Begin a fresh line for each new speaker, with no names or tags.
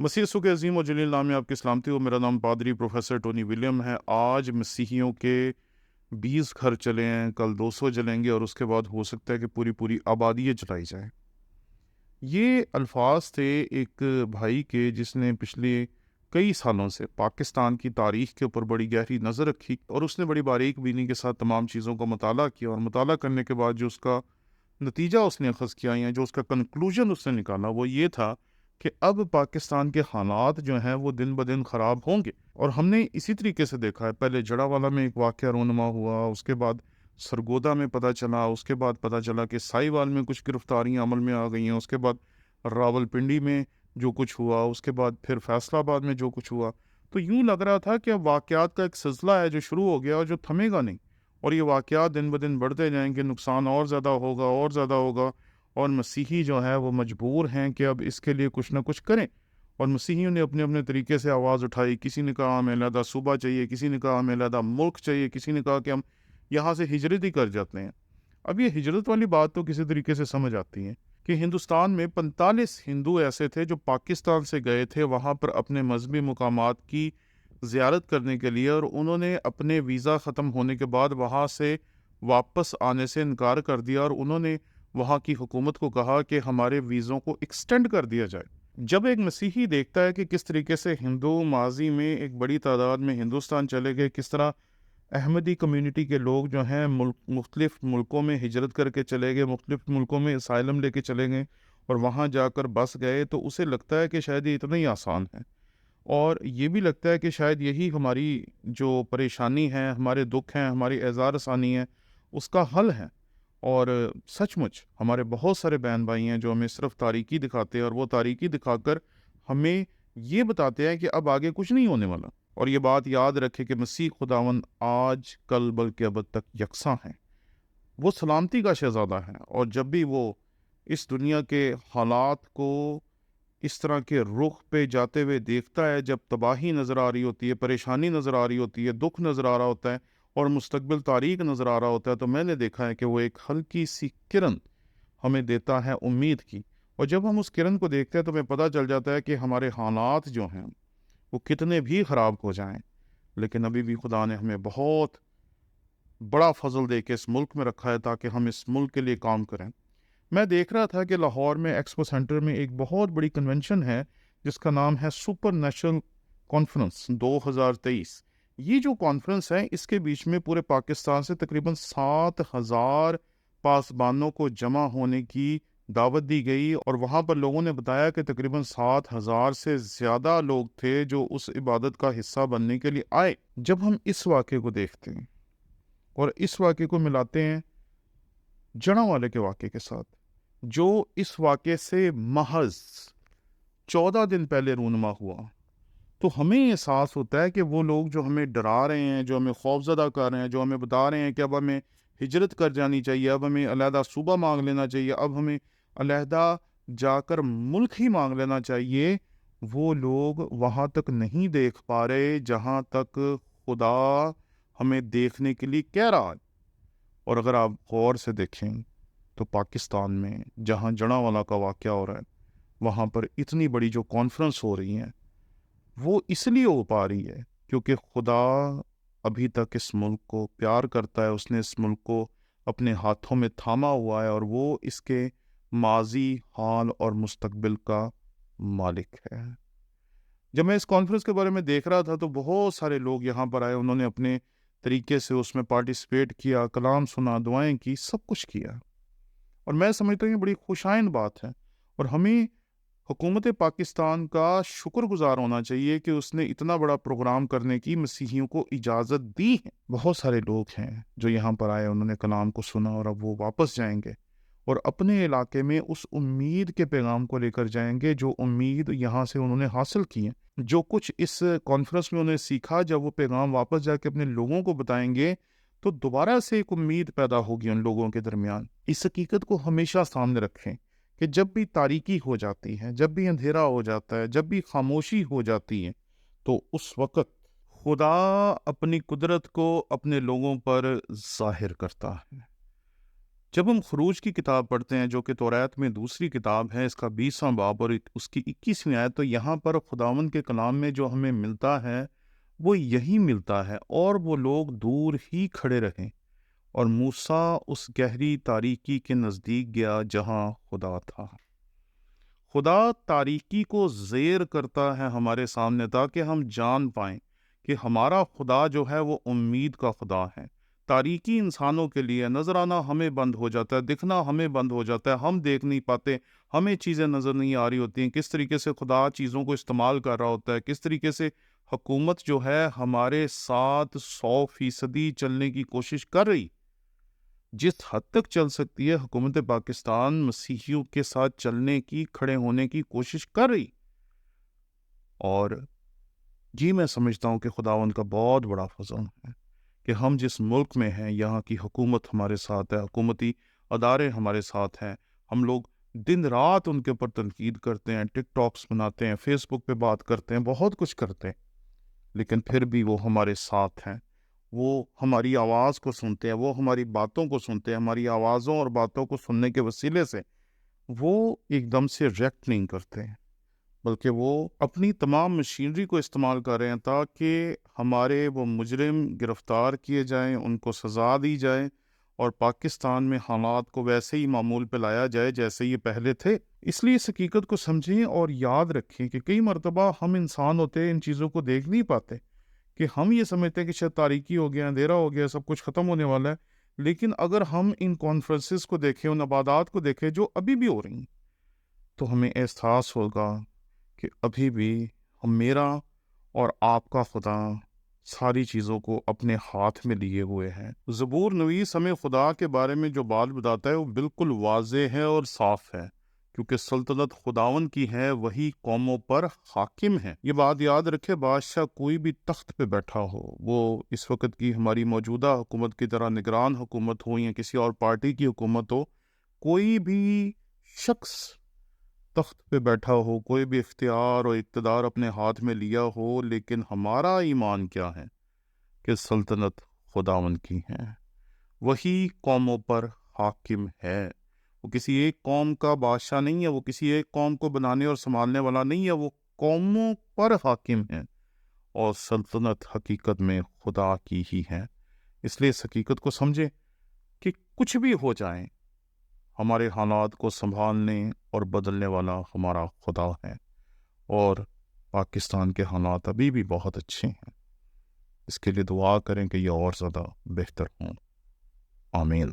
مسیح یسوع کے عظیم و جلیل نام میں آپ کی سلامتی ہو۔ میرا نام پادری پروفیسر ٹونی ولیم ہے۔ آج مسیحیوں کے 20 گھر چلے ہیں، کل 200 جلیں گے اور اس کے بعد ہو سکتا ہے کہ پوری آبادی جلائی جائے۔ یہ الفاظ تھے ایک بھائی کے جس نے پچھلے کئی سالوں سے پاکستان کی تاریخ کے اوپر بڑی گہری نظر رکھی اور اس نے بڑی باریک بینی کے ساتھ تمام چیزوں کا مطالعہ کیا، اور مطالعہ کرنے کے بعد جو اس کا نتیجہ اس نے اخذ کیا یا جو اس کا کنکلوژن اس نے نکالا وہ یہ تھا کہ اب پاکستان کے حالات جو ہیں وہ دن بدن خراب ہوں گے۔ اور ہم نے اسی طریقے سے دیکھا ہے، پہلے جڑاوالا میں ایک واقعہ رونما ہوا، اس کے بعد سرگودا میں پتہ چلا، اس کے بعد پتہ چلا کہ سائی وال میں کچھ گرفتاریاں عمل میں آ گئی ہیں، اس کے بعد راول پنڈی میں جو کچھ ہوا، اس کے بعد پھر فیصل آباد میں جو کچھ ہوا۔ تو یوں لگ رہا تھا کہ اب واقعات کا ایک سلسلہ ہے جو شروع ہو گیا اور جو تھمے گا نہیں، اور یہ واقعات دن بدن بڑھتے جائیں گے، نقصان اور زیادہ ہوگا اور زیادہ ہوگا، اور مسیحی جو ہے وہ مجبور ہیں کہ اب اس کے لیے کچھ نہ کچھ کریں۔ اور مسیحیوں نے اپنے اپنے طریقے سے آواز اٹھائی، کسی نے کہا ہمیں علیحدہ صوبہ چاہیے، کسی نے کہا ہمیں علیحدہ ملک چاہیے، کسی نے کہا کہ ہم یہاں سے ہجرت ہی کر جاتے ہیں۔ اب یہ ہجرت والی بات تو کسی طریقے سے سمجھ آتی ہے کہ ہندوستان میں 45 ہندو ایسے تھے جو پاکستان سے گئے تھے وہاں پر اپنے مذہبی مقامات کی زیارت کرنے کے لیے، اور انہوں نے اپنے ویزا ختم ہونے کے بعد وہاں سے واپس آنے سے انکار کر دیا، اور انہوں نے وہاں کی حکومت کو کہا کہ ہمارے ویزوں کو ایکسٹینڈ کر دیا جائے۔ جب ایک مسیحی دیکھتا ہے کہ کس طریقے سے ہندو ماضی میں ایک بڑی تعداد میں ہندوستان چلے گئے، کس طرح احمدی کمیونٹی کے لوگ جو ہیں مختلف ملکوں میں ہجرت کر کے چلے گئے، مختلف ملکوں میں اسائلم لے کے چلے گئے اور وہاں جا کر بس گئے، تو اسے لگتا ہے کہ شاید یہ اتنا ہی آسان ہے، اور یہ بھی لگتا ہے کہ شاید یہی ہماری جو پریشانی ہے، ہمارے دکھ ہیں، ہماری اعذار رسانی ہے، اس کا حل ہے۔ اور سچ مچ ہمارے بہت سارے بہن بھائی ہیں جو ہمیں صرف تاریکی دکھاتے ہیں، اور وہ تاریکی دکھا کر ہمیں یہ بتاتے ہیں کہ اب آگے کچھ نہیں ہونے والا۔ اور یہ بات یاد رکھے کہ مسیح خداوند آج کل بلکہ ابد تک یکساں ہیں، وہ سلامتی کا شہزادہ ہے، اور جب بھی وہ اس دنیا کے حالات کو اس طرح کے رخ پہ جاتے ہوئے دیکھتا ہے، جب تباہی نظر آ رہی ہوتی ہے، پریشانی نظر آ رہی ہوتی ہے، دکھ نظر آ رہا ہوتا ہے اور مستقبل تاریک نظر آ رہا ہوتا ہے، تو میں نے دیکھا ہے کہ وہ ایک ہلکی سی کرن ہمیں دیتا ہے امید کی۔ اور جب ہم اس کرن کو دیکھتے ہیں تو ہمیں پتہ چل جاتا ہے کہ ہمارے حالات جو ہیں وہ کتنے بھی خراب ہو جائیں، لیکن ابھی بھی خدا نے ہمیں بہت بڑا فضل دے کے اس ملک میں رکھا ہے تاکہ ہم اس ملک کے لیے کام کریں۔ میں دیکھ رہا تھا کہ لاہور میں ایکسپو سینٹر میں ایک بہت بڑی کنونشن ہے جس کا نام ہے سپر نیشنل کانفرنس 2023۔ یہ جو کانفرنس ہے اس کے بیچ میں پورے پاکستان سے تقریباً 7,000 پاسبانوں کو جمع ہونے کی دعوت دی گئی، اور وہاں پر لوگوں نے بتایا کہ تقریباً 7,000 سے زیادہ لوگ تھے جو اس عبادت کا حصہ بننے کے لیے آئے۔ جب ہم اس واقعے کو دیکھتے ہیں اور اس واقعے کو ملاتے ہیں جڑاوالے کے واقعے کے ساتھ جو اس واقعے سے محض 14 دن پہلے رونما ہوا، تو ہمیں احساس ہوتا ہے کہ وہ لوگ جو ہمیں ڈرا رہے ہیں، جو ہمیں خوفزدہ کر رہے ہیں، جو ہمیں بتا رہے ہیں کہ اب ہمیں ہجرت کر جانی چاہیے، اب ہمیں علیحدہ صوبہ مانگ لینا چاہیے، اب ہمیں علیحدہ جا کر ملک ہی مانگ لینا چاہیے، وہ لوگ وہاں تک نہیں دیکھ پا رہے جہاں تک خدا ہمیں دیکھنے کے لیے کہہ رہا ہے۔ اور اگر آپ غور سے دیکھیں تو پاکستان میں جہاں جڑاوالا کا واقعہ ہو رہا ہے وہاں پر اتنی بڑی جو کانفرنس ہو رہی ہیں وہ اس لیے ہو پا رہی ہے کیونکہ خدا ابھی تک اس ملک کو پیار کرتا ہے، اس نے اس ملک کو اپنے ہاتھوں میں تھاما ہوا ہے، اور وہ اس کے ماضی، حال اور مستقبل کا مالک ہے۔ جب میں اس کانفرنس کے بارے میں دیکھ رہا تھا تو بہت سارے لوگ یہاں پر آئے، انہوں نے اپنے طریقے سے اس میں پارٹیسپیٹ کیا، کلام سنا، دعائیں کی، سب کچھ کیا، اور میں سمجھتا ہوں یہ بڑی خوشائن بات ہے، اور ہمیں حکومت پاکستان کا شکر گزار ہونا چاہیے کہ اس نے اتنا بڑا پروگرام کرنے کی مسیحیوں کو اجازت دی ہے۔ بہت سارے لوگ ہیں جو یہاں پر آئے، انہوں نے کلام کو سنا، اور اب وہ واپس جائیں گے اور اپنے علاقے میں اس امید کے پیغام کو لے کر جائیں گے جو امید یہاں سے انہوں نے حاصل کی ہے، جو کچھ اس کانفرنس میں انہوں نے سیکھا، جب وہ پیغام واپس جا کے اپنے لوگوں کو بتائیں گے تو دوبارہ سے ایک امید پیدا ہوگی ان لوگوں کے درمیان۔ اس حقیقت کو ہمیشہ سامنے رکھیں کہ جب بھی تاریکی ہو جاتی ہے، جب بھی اندھیرا ہو جاتا ہے، جب بھی خاموشی ہو جاتی ہے، تو اس وقت خدا اپنی قدرت کو اپنے لوگوں پر ظاہر کرتا ہے۔ جب ہم خروج کی کتاب پڑھتے ہیں جو کہ توریت میں دوسری کتاب ہے، اس کا 20واں باب اور اس کی 21ویں آیت، تو یہاں پر خداوند کے کلام میں جو ہمیں ملتا ہے وہ یہی ملتا ہے، اور وہ لوگ دور ہی کھڑے رہیں اور موسیٰ اس گہری تاریکی کے نزدیک گیا جہاں خدا تھا۔ خدا تاریکی کو زیر کرتا ہے ہمارے سامنے تاکہ ہم جان پائیں کہ ہمارا خدا جو ہے وہ امید کا خدا ہے۔ تاریکی انسانوں کے لیے نظر آنا ہمیں بند ہو جاتا ہے، دکھنا ہمیں بند ہو جاتا ہے، ہم دیکھ نہیں پاتے، ہمیں چیزیں نظر نہیں آ رہی ہوتی ہیں، کس طریقے سے خدا چیزوں کو استعمال کر رہا ہوتا ہے، کس طریقے سے حکومت جو ہے ہمارے ساتھ 100% چلنے کی کوشش کر رہی، جس حد تک چل سکتی ہے حکومت پاکستان مسیحیوں کے ساتھ چلنے کی، کھڑے ہونے کی کوشش کر رہی۔ اور جی میں سمجھتا ہوں کہ خداوند کا بہت بڑا فضل ہے کہ ہم جس ملک میں ہیں یہاں کی حکومت ہمارے ساتھ ہے، حکومتی ادارے ہمارے ساتھ ہیں۔ ہم لوگ دن رات ان کے اوپر تنقید کرتے ہیں، ٹک ٹاکس بناتے ہیں، فیس بک پہ بات کرتے ہیں، بہت کچھ کرتے ہیں، لیکن پھر بھی وہ ہمارے ساتھ ہیں۔ وہ ہماری آواز کو سنتے ہیں، وہ ہماری باتوں کو سنتے ہیں، ہماری آوازوں اور باتوں کو سننے کے وسیلے سے وہ ایک دم سے ریئیکٹ نہیں کرتے ہیں، بلکہ وہ اپنی تمام مشینری کو استعمال کر رہے ہیں تاکہ ہمارے وہ مجرم گرفتار کیے جائیں، ان کو سزا دی جائے، اور پاکستان میں حالات کو ویسے ہی معمول پہ لایا جائے جیسے یہ پہلے تھے۔ اس لیے اس حقیقت کو سمجھیں اور یاد رکھیں کہ کئی مرتبہ ہم انسان ہوتے ہیں، ان چیزوں کو دیکھ نہیں پاتے، کہ ہم یہ سمجھتے ہیں کہ شاید تاریکی ہو گیا، اندھیرا ہو گیا، سب کچھ ختم ہونے والا ہے، لیکن اگر ہم ان کانفرنسز کو دیکھیں، ان عبادات کو دیکھیں جو ابھی بھی ہو رہی ہیں، تو ہمیں احساس ہوگا کہ ابھی بھی میرا اور آپ کا خدا ساری چیزوں کو اپنے ہاتھ میں لیے ہوئے ہیں۔ زبور نویس ہمیں خدا کے بارے میں جو بات بتاتا ہے وہ بالکل واضح ہے اور صاف ہے، کیونکہ سلطنت خداون کی ہے، وہی قوموں پر حاکم ہے۔ یہ بات یاد رکھے، بادشاہ کوئی بھی تخت پہ بیٹھا ہو، وہ اس وقت کی ہماری موجودہ حکومت کی طرح نگران حکومت ہو یا کسی اور پارٹی کی حکومت ہو، کوئی بھی شخص تخت پہ بیٹھا ہو، کوئی بھی اختیار اور اقتدار اپنے ہاتھ میں لیا ہو، لیکن ہمارا ایمان کیا ہے کہ سلطنت خداوند کی ہے، وہی قوموں پر حاکم ہے۔ وہ کسی ایک قوم کا بادشاہ نہیں ہے، وہ کسی ایک قوم کو بنانے اور سنبھالنے والا نہیں ہے، وہ قوموں پر حاکم ہے، اور سلطنت حقیقت میں خدا کی ہی ہے۔ اس لیے اس حقیقت کو سمجھیں کہ کچھ بھی ہو جائیں، ہمارے حالات کو سنبھالنے اور بدلنے والا ہمارا خدا ہے، اور پاکستان کے حالات ابھی بھی بہت اچھے ہیں۔ اس کے لیے دعا کریں کہ یہ اور زیادہ بہتر ہوں۔ آمین۔